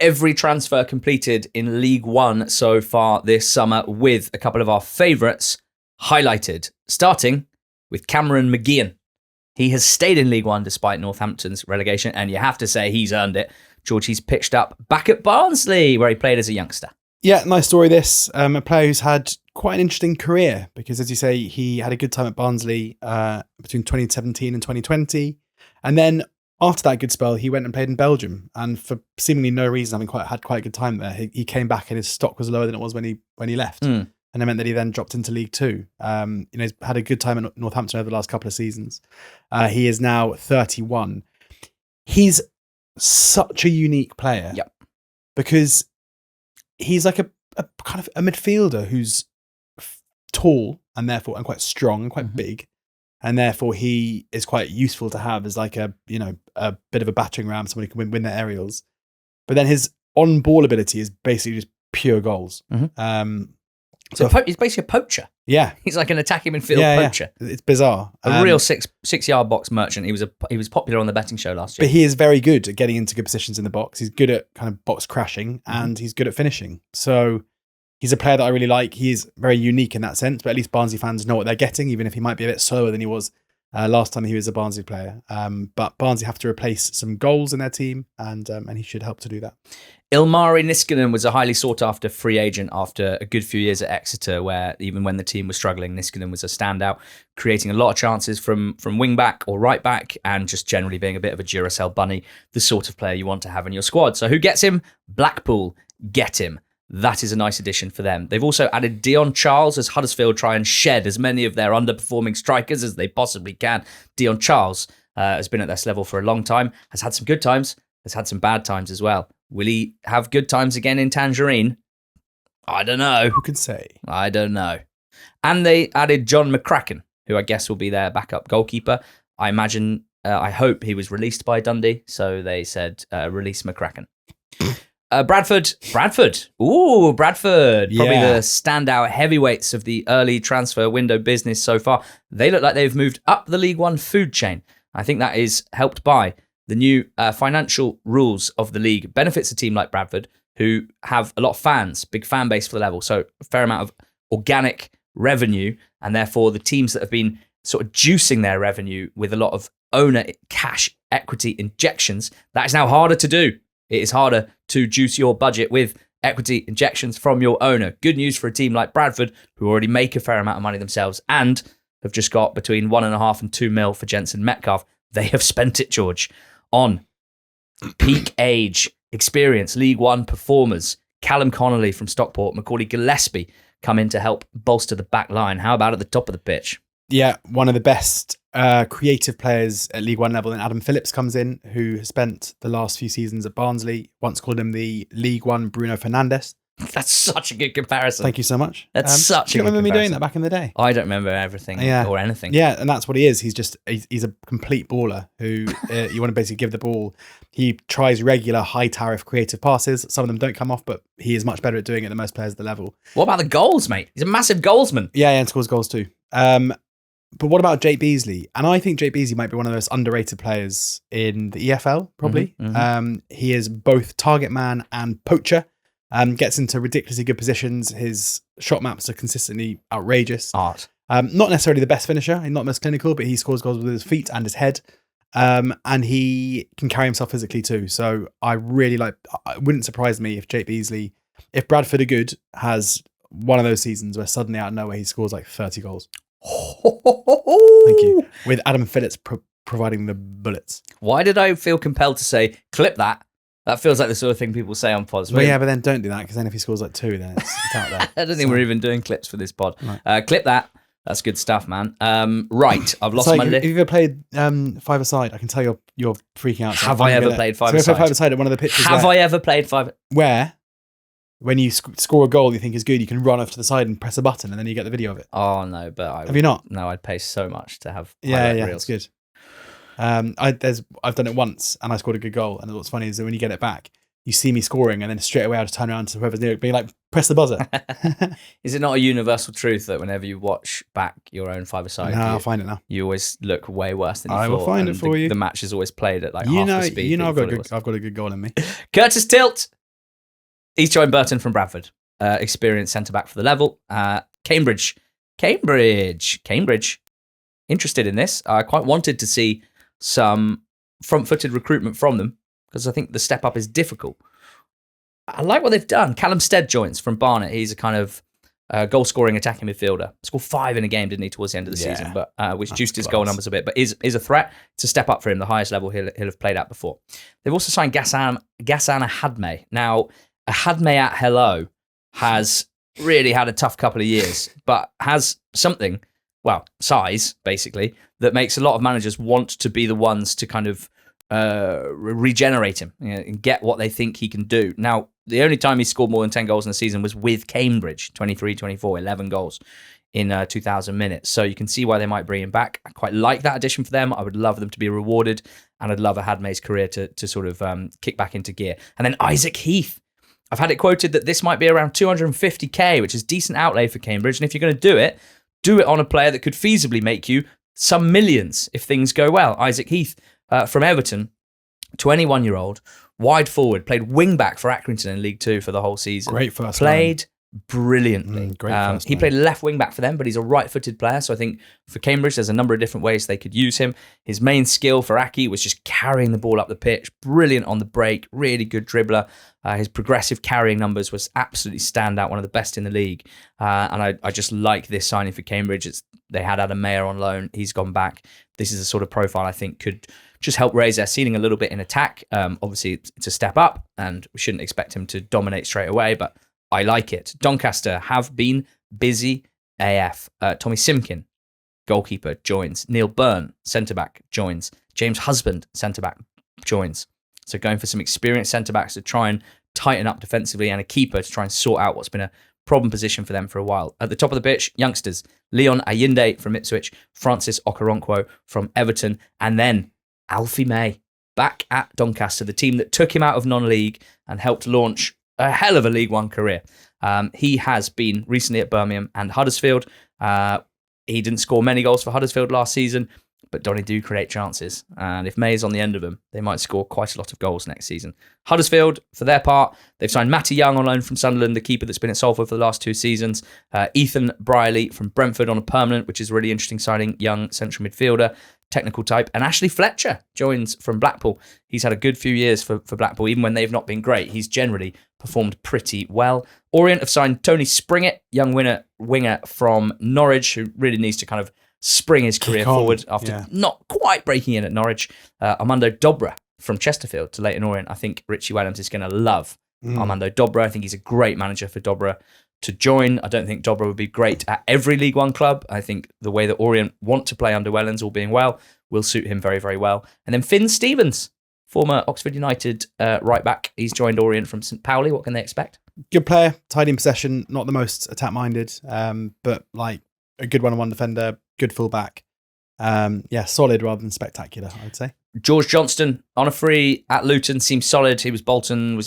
every transfer completed in League One so far this summer, with a couple of our favourites highlighted, starting with Cameron McGeehan. He has stayed in League One despite Northampton's relegation, and you have to say he's earned it. George, he's pitched up back at Barnsley, where he played as a youngster. Yeah, nice story this. A player who's had quite an interesting career, because as you say, he had a good time at Barnsley between 2017 and 2020. And then after that good spell, he went and played in Belgium. And for seemingly no reason, having had quite a good time there, he came back and his stock was lower than it was when he left. And it meant that he then dropped into League Two. He's had a good time at Northampton over the last couple of seasons. He is now 31. He's such a unique player. Yep. Because he's like a kind of a midfielder who's tall and quite strong and quite big. And therefore he is quite useful to have as like a bit of a battering ram, somebody who can win their aerials. But then his on-ball ability is basically just pure goals. So he's basically a poacher. Yeah. He's like an attacking midfield poacher. It's bizarre. A real six-yard box merchant. He was popular on the betting show last year. But he is very good at getting into good positions in the box. He's good at kind of box crashing and he's good at finishing. So he's a player that I really like. He is very unique in that sense, but at least Barnsley fans know what they're getting, even if he might be a bit slower than he was last time he was a Barnsley player. But Barnsley have to replace some goals in their team, and he should help to do that. Ilmari Niskanen was a highly sought-after free agent after a good few years at Exeter, where even when the team was struggling, Niskanen was a standout, creating a lot of chances from wing-back or right-back, and just generally being a bit of a Duracell bunny, the sort of player you want to have in your squad. So who gets him? Blackpool get him. That is a nice addition for them. They've also added Dion Charles as Huddersfield try and shed as many of their underperforming strikers as they possibly can. Dion Charles has been at this level for a long time, has had some good times, has had some bad times as well. Will he have good times again in Tangerine? I don't know. Who can say? I don't know. And they added John McCracken, who I guess will be their backup goalkeeper. I imagine, I hope he was released by Dundee, so they said release McCracken. Bradford. Ooh, Bradford. Probably the standout heavyweights of the early transfer window business so far. They look like they've moved up the League One food chain. I think that is helped by the new financial rules of the league. Benefits a team like Bradford, who have a lot of fans, big fan base for the level, so a fair amount of organic revenue, and therefore the teams that have been sort of juicing their revenue with a lot of owner cash equity injections, that is now harder to do. It is harder to juice your budget with equity injections from your owner. Good news for a team like Bradford, who already make a fair amount of money themselves and have just got between 1.5 and 2 mil for Jensen Metcalf. They have spent it, George, on peak age, experience, League One performers. Callum Connolly from Stockport, Macaulay Gillespie come in to help bolster the back line. How about at the top of the pitch? Yeah, one of the best creative players at League One level, and Adam Phillips comes in, who has spent the last few seasons at Barnsley. Once called him the League One Bruno Fernandes. That's such a good comparison. Thanwant to much. That's such a good comparison. Do you remember me doing that back in the day? I don't remember everything or anything. Yeah, and that's what he is. He's a complete baller who you want to basically give the ball. He tries regular high tariff creative passes. Some of them don't come off, but he is much better at doing it than most players at the level. What about the goals, mate? He's a massive goalsman. Yeah, and scores goals too. But what about Jake Beasley? And I think Jake Beasley might be one of the most underrated players in the EFL, probably. He is both target man and poacher. Gets into ridiculously good positions. His shot maps are consistently outrageous. Art. Not necessarily the best finisher, not most clinical, but he scores goals with his feet and his head. And he can carry himself physically too. So I really like, it wouldn't surprise me if Jake Beasley, if Bradford are good, has one of those seasons where suddenly out of nowhere he scores like 30 goals. Thank you. With Adam Phillips providing the bullets. Why did I feel compelled to say, clip that? That feels like the sort of thing people say on pods. Well, yeah, but then don't do that, because then if he scores like 2, then it's out there. I don't think we're even doing clips for this pod. Right. Clip that. That's good stuff, man. Right, I've lost my list. Have you ever played five-a-side? I can tell you're freaking out. Have I ever played five-a-side? So five-a-side at one of the pitches. Have I ever played five? Where, when you score a goal you think is good, you can run off to the side and press a button, and then you get the video of it. Oh no, but have you not? No, I'd pay so much to have. Yeah, it's good. I've done it once, and I scored a good goal. And what's funny is that when you get it back, you see me scoring, and then straight away I just turn around to whoever's near it, being like, press the buzzer. Is it not a universal truth that whenever you watch back your own five-a-side, I'll find it now. You always look way worse than you thought? I will find it for you. The match is always played at like half the speed. I've got a good goal in me. Curtis Tilt. He's joined Burton from Bradford. Experienced centre-back for the level. Cambridge. Interested in this. I quite wanted to see some front-footed recruitment from them because I think the step up is difficult. I like what they've done. Callum Stead joins from Barnet. He's a kind of goal-scoring attacking midfielder. Scored 5 in a game, didn't he, towards the end of the season, but which juiced his goal numbers a bit. But is a threat. It's a step up for him, the highest level he'll have played at before. They've also signed Ghassan Ahadme. Now, Ahadme at Hello has really had a tough couple of years, but has something, well, size, basically, that makes a lot of managers want to be the ones to kind of regenerate him, and get what they think he can do. Now, the only time he scored more than 10 goals in the season was with Cambridge, 23-24, 11 goals in 2,000 minutes. So you can see why they might bring him back. I quite like that addition for them. I would love them to be rewarded, and I'd love Ahadme's career to sort of kick back into gear. And then Isaac Heath. I've had it quoted that this might be around 250k, which is decent outlay for Cambridge. And if you're going to do it on a player that could feasibly make you some millions if things go well. Isaac Heath from Everton, 21-year-old, wide forward, played wing back for Accrington in League Two for the whole season. Great first Played brilliantly. He Line. played left wing back for them, but he's a right-footed player. So I think for Cambridge, there's a number of different ways they could use him. His main skill for Aki was just carrying the ball up the pitch. Brilliant on the break, really good dribbler. His progressive carrying numbers was absolutely standout, one of the best in the league. And I just like this signing for Cambridge. They had Adam Mayer on loan. He's gone back. This is a sort of profile I think could just help raise their ceiling a little bit in attack. Obviously, it's a step up, and we shouldn't expect him to dominate straight away, but I like it. Doncaster have been busy AF. Tommy Simkin, goalkeeper, joins. Neil Byrne, centre-back, joins. James Husband, centre-back, joins. So going for some experienced centre-backs to try and tighten up defensively, and a keeper to try and sort out what's been a problem position for them for a while. At the top of the pitch, youngsters. Leon Ayinde from Ipswich, Francis Okoronkwo from Everton, and then Alfie May back at Doncaster, the team that took him out of non-league and helped launch a hell of a League One career. He has been recently at Birmingham and Huddersfield. He didn't score many goals for Huddersfield last season, but Donny do create chances. And if May is on the end of them, they might score quite a lot of goals next season. Huddersfield, for their part, they've signed Matty Young on loan from Sunderland, the keeper that's been at Salford for the last 2 seasons. Ethan Brierley from Brentford on a permanent, which is a really interesting signing, young central midfielder, technical type. And Ashley Fletcher joins from Blackpool. He's had a good few years for Blackpool, even when they've not been great. He's generally performed pretty well. Orient have signed Tony Springett, young winger from Norwich, who really needs to kind of spring his career forward after not quite breaking in at Norwich. Armando Dobra from Chesterfield to Leyton Orient. I think Richie Williams is going to love Armando Dobra. I think he's a great manager for Dobra to join. I don't think Dobra would be great at every League One club. I think the way that Orient want to play under Wellens, all being well, will suit him very, very well. And then Finn Stevens, former Oxford United right back. He's joined Orient from St. Pauli. What can they expect? Good player, tidy in possession, not the most attack-minded, but like a good one-on-one defender, good fullback. Solid rather than spectacular, I would say. George Johnston on a free at Luton seems solid. He was Bolton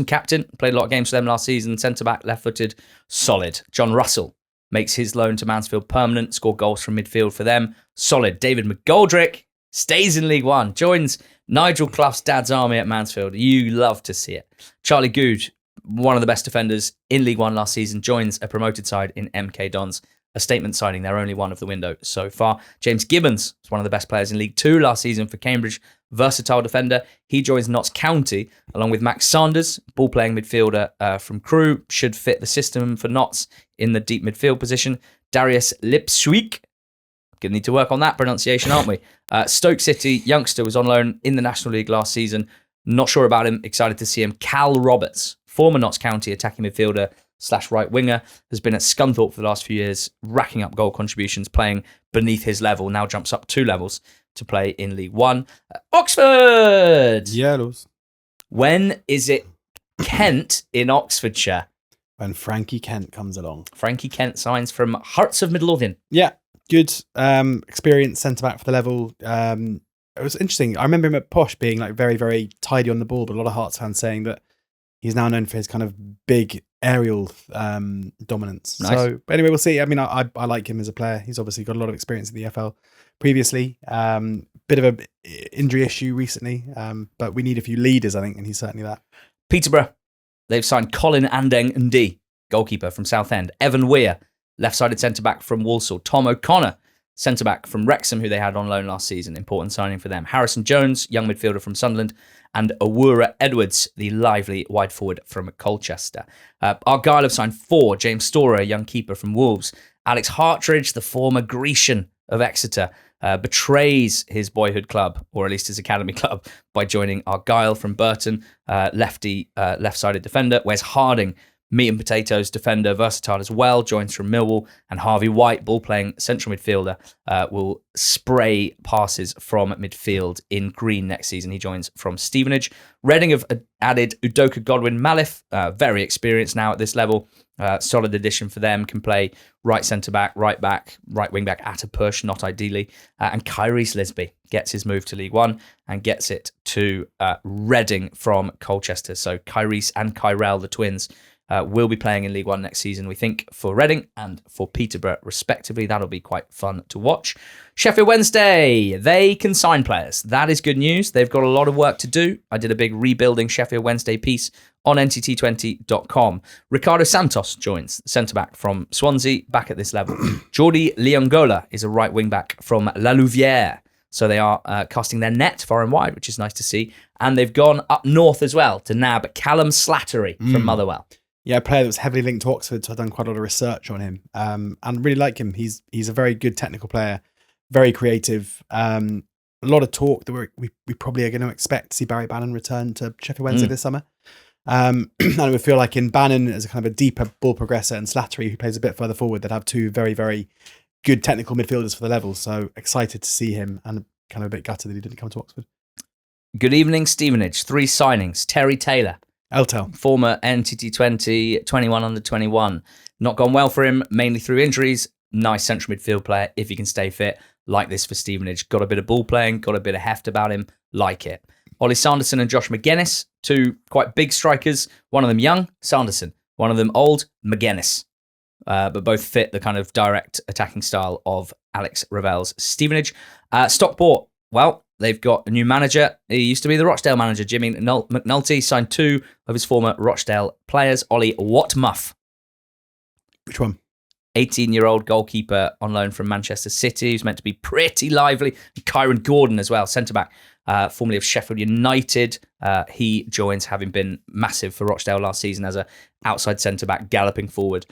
captain? Played a lot of games for them last season. Centre-back, left-footed, solid. John Russell makes his loan to Mansfield permanent, scored goals from midfield for them. Solid. David McGoldrick stays in League One, joins Nigel Clough's dad's army at Mansfield. You love to see it. Charlie Good, one of the best defenders in League One last season, joins a promoted side in MK Dons. A statement signing, they're only one of the window so far. James Gibbons was one of the best players in League Two last season for Cambridge. Versatile defender. He joins Notts County along with Max Sanders, ball-playing midfielder from Crewe. Should fit the system for Notts in the deep midfield position. Darius Lipswijk. Going to need to work on that pronunciation, aren't we? Stoke City youngster was on loan in the National League last season. Not sure about him. Excited to see him. Cal Roberts, former Notts County attacking midfielder / right winger, has been at Scunthorpe for the last few years, racking up goal contributions, playing beneath his level. Now jumps up 2 levels to play in League One. Oxford! Yellows. When is it Kent in Oxfordshire? When Frankie Kent comes along. Frankie Kent signs from Hearts of Midlothian. Yeah, good experienced centre-back for the level. It was interesting. I remember him at Posh being like very, very tidy on the ball, but a lot of Hearts fans saying that he's now known for his kind of big aerial dominance. Nice. So, but anyway, we'll see. I mean, I like him as a player. He's obviously got a lot of experience in the EFL previously. Bit of a injury issue recently, but we need a few leaders, I think, and he's certainly that. Peterborough they've signed Colin Andeng Ndi, goalkeeper from Southend. Evan Weir, left-sided centre-back from Walsall. Tom O'Connor, centre-back from Wrexham, who they had on loan last season. Important signing for them. Harrison Jones, young midfielder from Sunderland. And Awura Edwards, the lively wide forward from Colchester. Argyle have signed 4. James Storer, young keeper from Wolves. Alex Hartridge, the former Grecian of Exeter, betrays his boyhood club, or at least his academy club, by joining Argyle from Burton. Left-sided defender. Wes Harding, meat and potatoes defender, versatile as well, joins from Millwall. And Harvey White, ball-playing central midfielder, will spray passes from midfield in green next season. He joins from Stevenage. Reading have added Udoka Godwin-Malif, very experienced now at this level. Solid addition for them, can play right centre-back, right back, right wing-back at a push, not ideally. And Kyrese Lisby gets his move to League One and gets it to Reading from Colchester. So Kyrese and Kyrell, the twins, will be playing in League One next season, we think, for Reading and for Peterborough, respectively. That'll be quite fun to watch. Sheffield Wednesday, they can sign players. That is good news. They've got a lot of work to do. I did a big rebuilding Sheffield Wednesday piece on ntt20.com. Ricardo Santos joins, centre-back from Swansea, back at this level. Jordi Leongola is a right wing-back from La Louvière. So they are casting their net far and wide, which is nice to see. And they've gone up north as well to nab Callum Slattery from Motherwell. Yeah, a player that was heavily linked to Oxford, so I've done quite a lot of research on him and really like him. He's a very good technical player, very creative. A lot of talk that we probably are going to expect to see Barry Bannon return to Sheffield Wednesday this summer. And it would feel like in Bannon as a kind of a deeper ball progressor and Slattery, who plays a bit further forward, they'd have 2 very, very good technical midfielders for the level. So excited to see him and kind of a bit gutted that he didn't come to Oxford. Good evening, Stevenage. 3 signings. Terry Taylor, Eltel, former NTT20, 21 under 21. Not gone well for him, mainly through injuries. Nice central midfield player, if he can stay fit. Like this for Stevenage. Got a bit of ball playing, got a bit of heft about him. Like it. Ollie Sanderson and Josh McGuinness, 2 quite big strikers. One of them young, Sanderson. One of them old, McGuinness. But both fit the kind of direct attacking style of Alex Ravel's Stevenage. Stockport, well, they've got a new manager. He used to be the Rochdale manager, Jimmy McNulty, signed 2 of his former Rochdale players. Ollie Watmuff. Which one? 18-year-old goalkeeper on loan from Manchester City, who's meant to be pretty lively. And Kyron Gordon as well, centre-back, formerly of Sheffield United. He joins, having been massive for Rochdale last season as a outside centre-back, galloping forward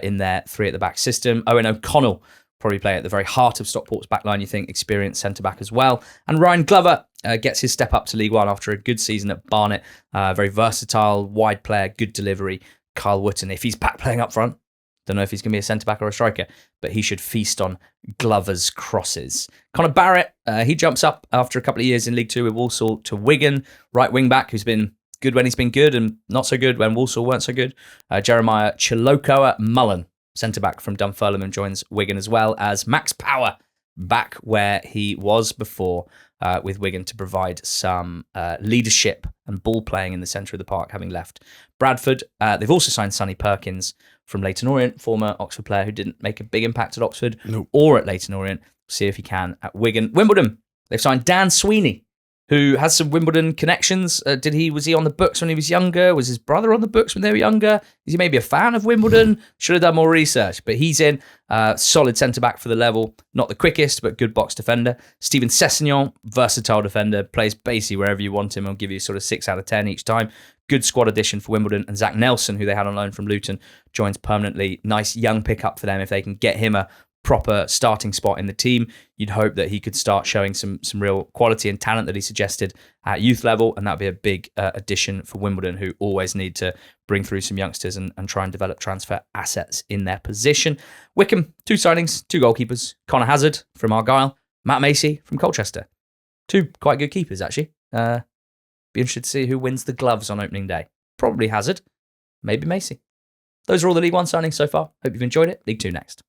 in their 3 at the back system. Owen O'Connell, probably play at the very heart of Stockport's backline, you think, experienced centre-back as well. And Ryan Glover gets his step up to League One after a good season at Barnet. Very versatile, wide player, good delivery. Kyle Wootton, if he's back playing up front, don't know if he's going to be a centre-back or a striker, but he should feast on Glover's crosses. Connor Barrett, he jumps up after a couple of years in League Two with Walsall to Wigan. Right wing-back who's been good when he's been good and not so good when Walsall weren't so good. Jeremiah Chilokoa Mullen, centre-back from Dunfermline, joins Wigan, as well as Max Power, back where he was before with Wigan to provide some leadership and ball playing in the centre of the park, having left Bradford. They've also signed Sonny Perkins from Leyton Orient, former Oxford player who didn't make a big impact at Oxford or at Leyton Orient. See if he can at Wigan. Wimbledon, they've signed Dan Sweeney, who has some Wimbledon connections. Was he on the books when he was younger? Was his brother on the books when they were younger? Is he maybe a fan of Wimbledon? Should have done more research, but he's in. Solid centre-back for the level. Not the quickest, but good box defender. Stephen Sessignon, versatile defender, plays basically wherever you want him. He'll give you sort of 6 out of 10 each time. Good squad addition for Wimbledon. And Zach Nelson, who they had on loan from Luton, joins permanently. Nice young pickup for them if they can get him a proper starting spot in the team. You'd hope that he could start showing some real quality and talent that he suggested at youth level, and that'd be a big addition for Wimbledon, who always need to bring through some youngsters and try and develop transfer assets in their position. Wickham, 2 signings, 2 goalkeepers. Connor Hazard from Argyle, Matt Macy from Colchester. 2 quite good keepers, actually. Be interested to see who wins the gloves on opening day. Probably Hazard, maybe Macy. Those are all the League One signings so far. Hope you've enjoyed it. League Two next.